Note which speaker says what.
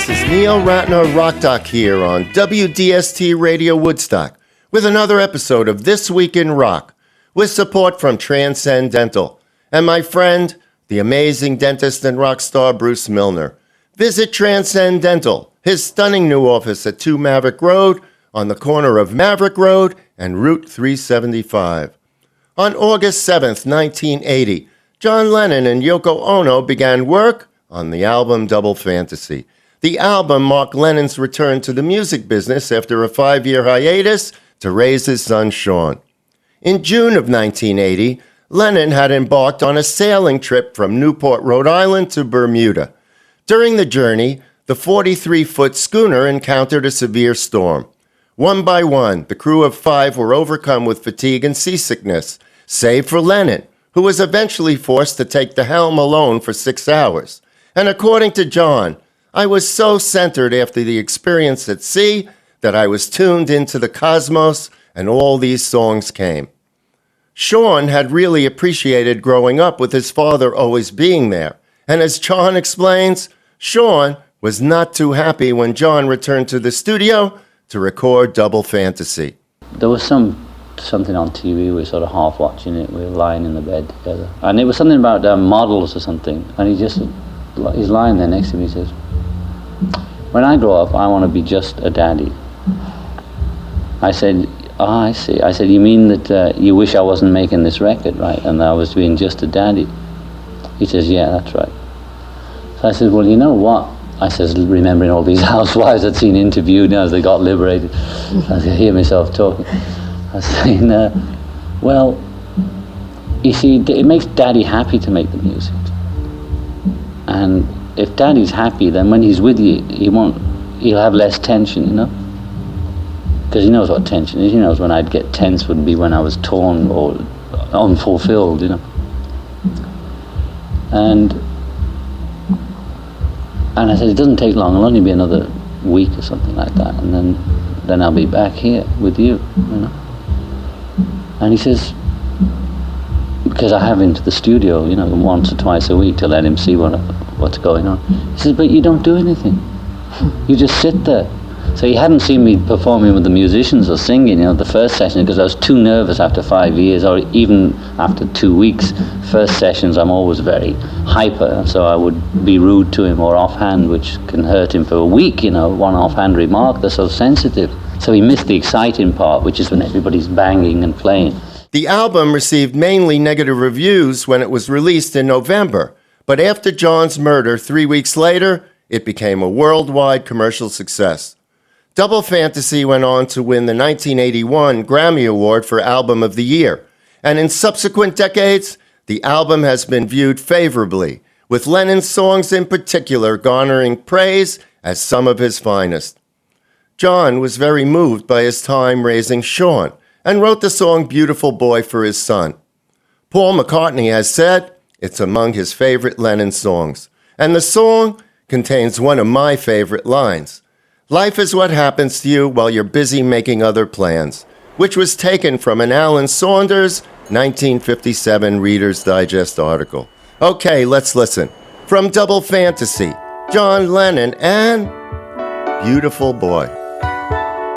Speaker 1: This is Neil Ratner Rock Doc here on WDST Radio Woodstock with another episode of This Week in Rock with support from Transcendental and my friend, the amazing dentist and rock star Bruce Milner. Visit Transcendental, his stunning new office at 2 Maverick Road on the corner of Maverick Road and Route 375. On August 7th, 1980, John Lennon and Yoko Ono began work on the album Double Fantasy. The album marked Lennon's return to the music business after a 5-year hiatus to raise his son Sean. In June of 1980, Lennon had embarked on a sailing trip from Newport, Rhode Island to Bermuda. During the journey, the 43-foot schooner encountered a severe storm. One by one, the crew of 5 were overcome with fatigue and seasickness, save for Lennon, who was eventually forced to take the helm alone for 6 hours. And according to John, I was so centered after the experience at sea that I was tuned into the cosmos and all these songs came. Sean had really appreciated growing up with his father always being there. And as John explains, Sean was not too happy when John returned to the studio to record Double Fantasy.
Speaker 2: There was something on TV, we were sort of half watching it, we were lying in the bed together. And it was something about models or something. And he's lying there next to me, he says, "When I grow up, I want to be just a daddy." I said, "Oh, I see." I said, "You mean that you wish I wasn't making this record, right? And I was being just a daddy?" He says, "Yeah, that's right." So I said, "Well, you know what?" I says, remembering all these housewives I'd seen interviewed as they got liberated. I could hear myself talking. I was saying, well, you see, it makes Daddy happy to make the music. And if Daddy's happy, then when he's with you, he'll have less tension, you know? Because he knows what tension is. He knows when I'd get tense would be when I was torn or unfulfilled, you know? And I said, it doesn't take long. It'll only be another week or something like that. And then I'll be back here with you, you know? And he says, because I have him to the studio, you know, once or twice a week to let him see what's going on. He says, but you don't do anything. You just sit there. So he hadn't seen me performing with the musicians or singing, you know, the first session, because I was too nervous after 5 years, or even after 2 weeks. First sessions, I'm always very hyper, so I would be rude to him or offhand, which can hurt him for a week, you know, one offhand remark, they're so sensitive. So he missed the exciting part, which is when everybody's banging and playing.
Speaker 1: The album received mainly negative reviews when it was released in November, but after John's murder 3 weeks later, it became a worldwide commercial success. Double Fantasy went on to win the 1981 Grammy Award for Album of the Year, and in subsequent decades, the album has been viewed favorably, with Lennon's songs in particular garnering praise as some of his finest. John was very moved by his time raising Sean and wrote the song Beautiful Boy for his son. Paul McCartney has said it's among his favorite Lennon songs, and the song contains one of my favorite lines. Life is what happens to you while you're busy making other plans, which was taken from an Alan Saunders 1957 Reader's Digest article. Okay, let's listen. From Double Fantasy, John Lennon and Beautiful Boy.